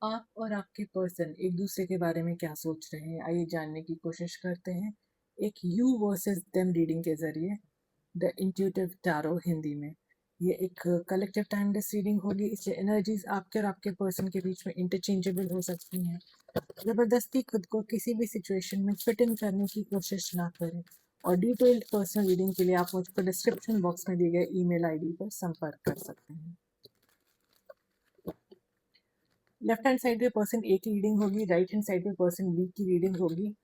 आप और आपके पर्सन एक दूसरे के बारे में क्या सोच रहे हैं, आइए जानने की कोशिश करते हैं एक यू वर्सेस देम रीडिंग के जरिए। द इंट्यूटिव टैरो हिंदी में ये एक कलेक्टिव टाइमलेस रीडिंग होगी, इसलिए एनर्जीज आपके और आपके पर्सन के बीच में इंटरचेंजेबल हो सकती हैं। जबरदस्ती खुद को किसी भी सिचुएशन में फिट इन करने की कोशिश ना करें। और डिटेल्ड पर्सनल रीडिंग के लिए आप मुझको डिस्क्रिप्शन बॉक्स में दिए गए ईमेल आईडी पर संपर्क कर सकते हैं। लेफ्ट हैंड साइड पे पर्सन ए की रीडिंग होगी, राइट हैंड साइड पे पर्सन बी की रीडिंग होगी।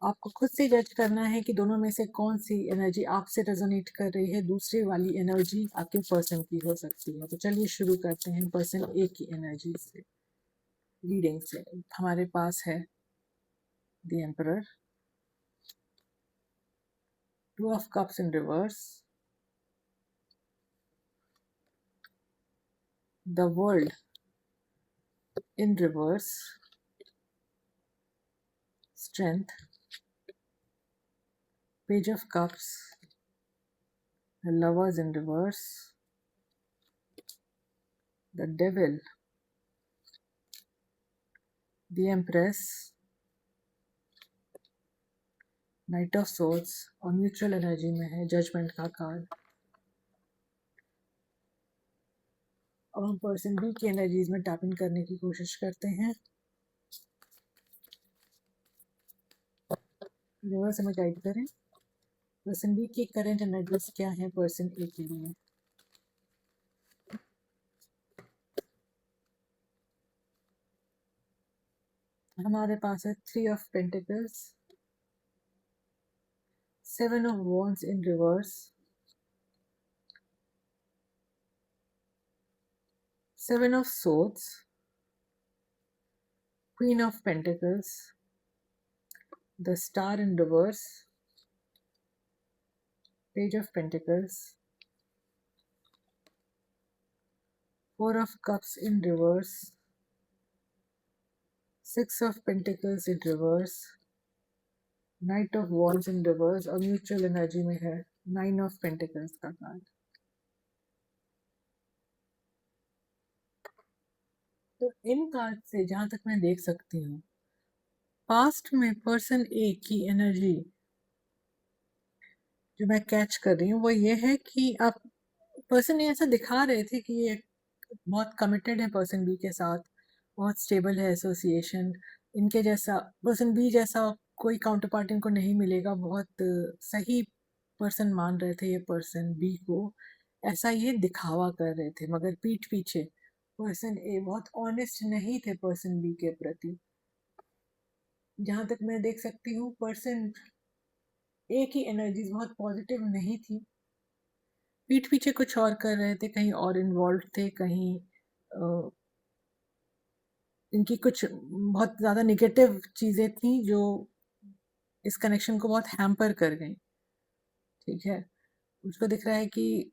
आपको खुद से जज करना है कि दोनों में से कौन सी एनर्जी आपसे रेजोनेट कर रही है। दूसरी वाली एनर्जी आपके पर्सन की हो सकती है। तो चलिए शुरू करते हैं पर्सन ए की एनर्जी से, रीडिंग से। हमारे पास है the emperor, two of cups in reverse, the world in reverse, strength, page of cups, the lovers in reverse, the devil, the empress, night of swords और म्यूचुअल एनर्जी में है judgement का card. अब हम पर्सन बी की energies में tap in करने की कोशिश करते हैं। रिवर्स हमें गाइड करें, पर्सन बी की करंट एनर्जीज क्या है पर्सन ए के लिए। हमारे पास है three of pentacles, seven of wands in reverse, seven of swords, queen of pentacles, the star in reverse, page of pentacles, four of cups in reverse, six of pentacles in reverse, night of wands in reverse और mutual energy में है nine of pentacles का card. तो इन card से जहां तक मैं देख सकती हूँ, पास्ट में पर्सन ए की एनर्जी जो मैं कैच कर रही हूँ वो ये है कि आप पर्सन ए ऐसा दिखा रहे थे कि ये बहुत कमिटेड है पर्सन बी के साथ, बहुत स्टेबल है एसोसिएशन। इनके जैसा पर्सन बी जैसा कोई काउंटर पार्ट इनको नहीं मिलेगा। बहुत सही पर्सन मान रहे थे ये पर्सन बी को, ऐसा ये दिखावा कर रहे थे। मगर पीठ पीछे पर्सन ए बहुत ऑनेस्ट नहीं थे पर्सन बी के प्रति। जहां तक मैं देख सकती हूँ पर्सन ए की एनर्जीज बहुत पॉजिटिव नहीं थी। पीठ पीछे कुछ और कर रहे थे, कहीं और इन्वॉल्व थे, कहीं इनकी कुछ बहुत ज़्यादा निगेटिव चीज़ें थी जो इस कनेक्शन को बहुत हैम्पर कर गई। ठीक है, उसको दिख रहा है कि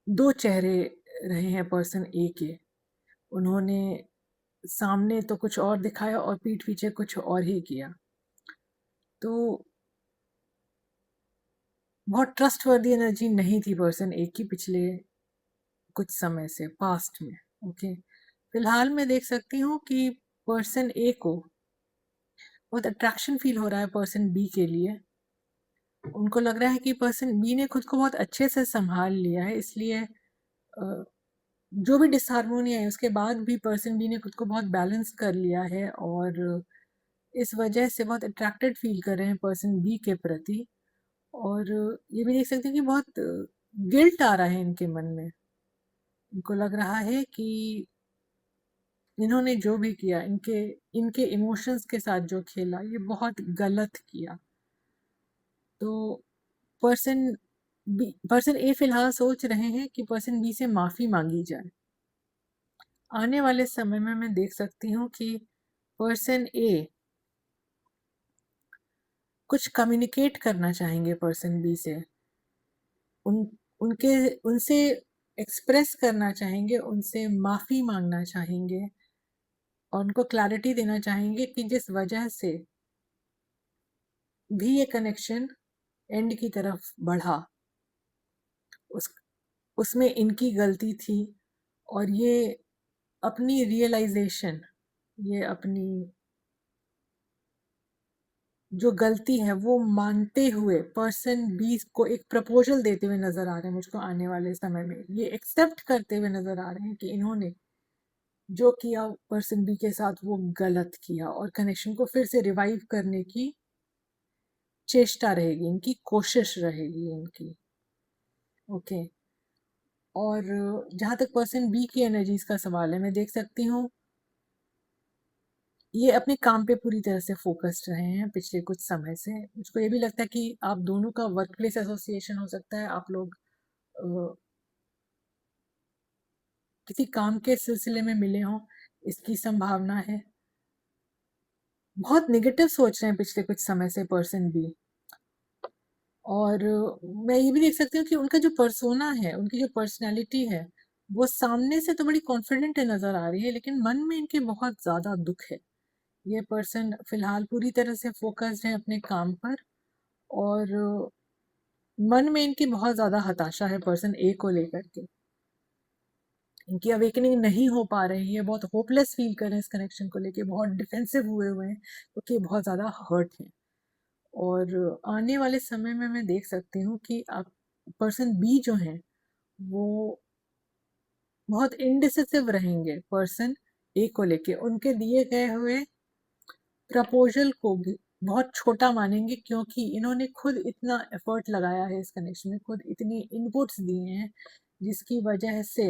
दो चेहरे रहे हैं पर्सन ए के। उन्होंने सामने तो कुछ और दिखाया और पीठ पीछे कुछ और ही किया। तो बहुत ट्रस्टवर्दी एनर्जी नहीं थी पर्सन ए की पिछले कुछ समय से, पास्ट में। ओके, फिलहाल मैं देख सकती हूँ कि पर्सन ए को बहुत अट्रैक्शन फील हो रहा है पर्सन बी के लिए। उनको लग रहा है कि पर्सन बी ने खुद को बहुत अच्छे से संभाल लिया है, इसलिए जो भी डिसहार्मोनी है उसके बाद भी पर्सन बी ने खुद को बहुत बैलेंस कर लिया है और इस वजह से बहुत अट्रैक्टेड फील कर रहे हैं पर्सन बी के प्रति। और ये भी देख सकते हैं कि बहुत गिल्ट आ रहा है इनके मन में। इनको लग रहा है कि इन्होंने जो भी किया, इनके इनके इमोशंस के साथ जो खेला, ये बहुत गलत किया। तो पर्सन ए फिलहाल सोच रहे हैं कि पर्सन बी से माफी मांगी जाए। आने वाले समय में मैं देख सकती हूँ कि पर्सन ए कुछ कम्युनिकेट करना चाहेंगे पर्सन बी से, उनके उनसे एक्सप्रेस करना चाहेंगे, उनसे माफी मांगना चाहेंगे और उनको क्लैरिटी देना चाहेंगे कि जिस वजह से भी ये कनेक्शन एंड की तरफ बढ़ा, उसमें इनकी गलती थी और ये अपनी रियलाइजेशन, ये अपनी जो गलती है वो मानते हुए पर्सन बी को एक प्रपोजल देते हुए नजर आ रहे हैं मुझको आने वाले समय में। ये एक्सेप्ट करते हुए नजर आ रहे हैं कि इन्होंने जो किया पर्सन बी के साथ वो गलत किया, और कनेक्शन को फिर से रिवाइव करने की चेष्टा रहेगी, इनकी कोशिश रहेगी इनकी। ओके। और जहां तक पर्सन बी की एनर्जीज का सवाल है, मैं देख सकती हूँ ये अपने काम पे पूरी तरह से फोकस्ड रहे हैं पिछले कुछ समय से। मुझको ये भी लगता है कि आप दोनों का वर्क प्लेस एसोसिएशन हो सकता है, आप लोग किसी काम के सिलसिले में मिले हों, इसकी संभावना है। बहुत नेगेटिव सोच रहे हैं पिछले कुछ समय से पर्सन बी। और मैं ये भी देख सकती हूँ कि उनका जो पर्सोना है, उनकी जो पर्सनैलिटी है, वो सामने से तो बड़ी कॉन्फिडेंट नजर आ रही है, लेकिन मन में इनके बहुत ज्यादा दुख है। ये पर्सन फिलहाल पूरी तरह से फोकस्ड है अपने काम पर, और मन में इनकी बहुत ज्यादा हताशा है पर्सन ए को लेकर के। इनकी अवेकनिंग नहीं हो पा रही है, बहुत होपलेस फील कर रहे हैं इस कनेक्शन को लेके, बहुत डिफेंसिव हुए हुए हैं क्योंकि बहुत ज्यादा हर्ट है। और आने वाले समय में मैं देख सकती हूँ कि आप पर्सन बी जो है वो बहुत इनडिसिसिव रहेंगे पर्सन ए को लेके। उनके दिए गए हुए प्रपोजल को भी बहुत छोटा मानेंगे, क्योंकि इन्होंने खुद इतना एफर्ट लगाया है इस कनेक्शन में, खुद इतनी इनपुट्स दिए हैं, जिसकी वजह से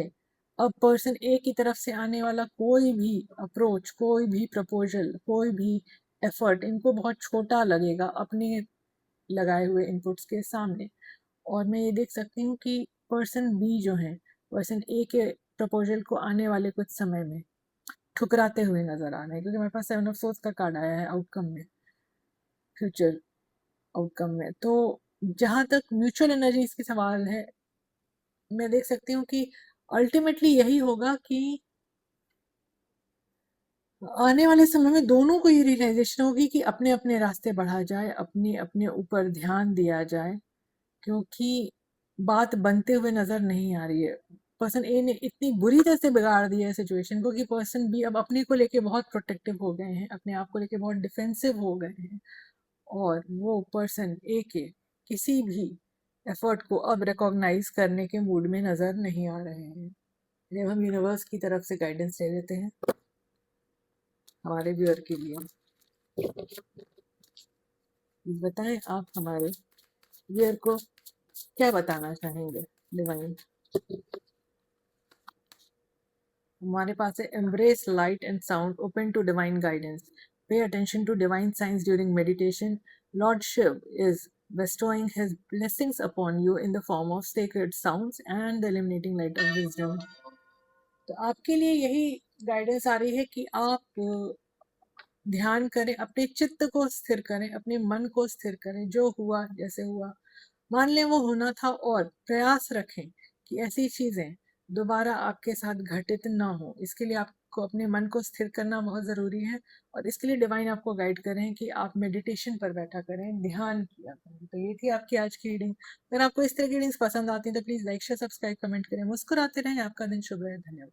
अब पर्सन ए की तरफ से आने वाला कोई भी अप्रोच, कोई भी प्रपोजल, कोई भी एफर्ट इनको बहुत छोटा लगेगा अपने लगाए हुए इनपुट्स के सामने। और मैं ये देख सकती हूँ कि पर्सन बी जो है पर्सन ए के प्रपोजल को आने वाले कुछ समय में ठुकराते हुए नजर आ रहे हैं, क्योंकि मेरे पास 7 ऑफ सोर्स का कार्ड आया है आउटकम में, फ्यूचर आउटकम में। तो जहां तक म्यूचुअल एनर्जीज की सवाल है, मैं देख सकती हूँ कि अल्टीमेटली यही होगा कि आने वाले समय में दोनों को ये रियलाइजेशन होगी कि अपने अपने रास्ते बढ़ा जाए, अपने अपने ऊपर ध्यान दिया जाए, क्योंकि बात बनते हुए नजर नहीं आ रही है। पर्सन ए ने इतनी बुरी तरह से बिगाड़ दिया है सिचुएशन को कि पर्सन बी अब अपने को लेके बहुत प्रोटेक्टिव हो गए हैं, अपने आप को लेके बहुत डिफेंसिव हो गए हैं, और वो पर्सन ए के किसी भी एफर्ट को अब रिकॉग्नाइज करने के मूड में नजर नहीं आ रहे हैं। जब हम यूनिवर्स की तरफ से गाइडेंस ले लेते हैं हमारे व्यूअर के लिए, बताएं आप हमारे व्यूअर को क्या बताना चाहेंगे डिवाइन। हमारे पास है embrace light and sound, open to divine guidance, pay attention to divine science during meditation, lord Shiva is bestowing his blessings upon you in the form of sacred sounds and the illuminating light of wisdom। तो आपके लिए यही guidance आ रही है कि आप ध्यान करें, अपने चित्त को स्थिर करें, अपने मन को स्थिर करें, जो हुआ जैसे हुआ मान लें वो होना था, और प्रयास रखें कि ऐसी चीजें दोबारा आपके साथ घटित ना हो। इसके लिए आपको अपने मन को स्थिर करना बहुत जरूरी है, और इसके लिए डिवाइन आपको गाइड कर रहे हैं कि आप मेडिटेशन पर बैठा करें, ध्यान किया करें। तो ये थी आपकी आज की रीडिंग। अगर आपको इस तरह की रीडिंग्स पसंद आती हैं तो please like share subscribe comment करें। मुस्कुराते रहें, आपका दिन शुभ रहे। धन्यवाद।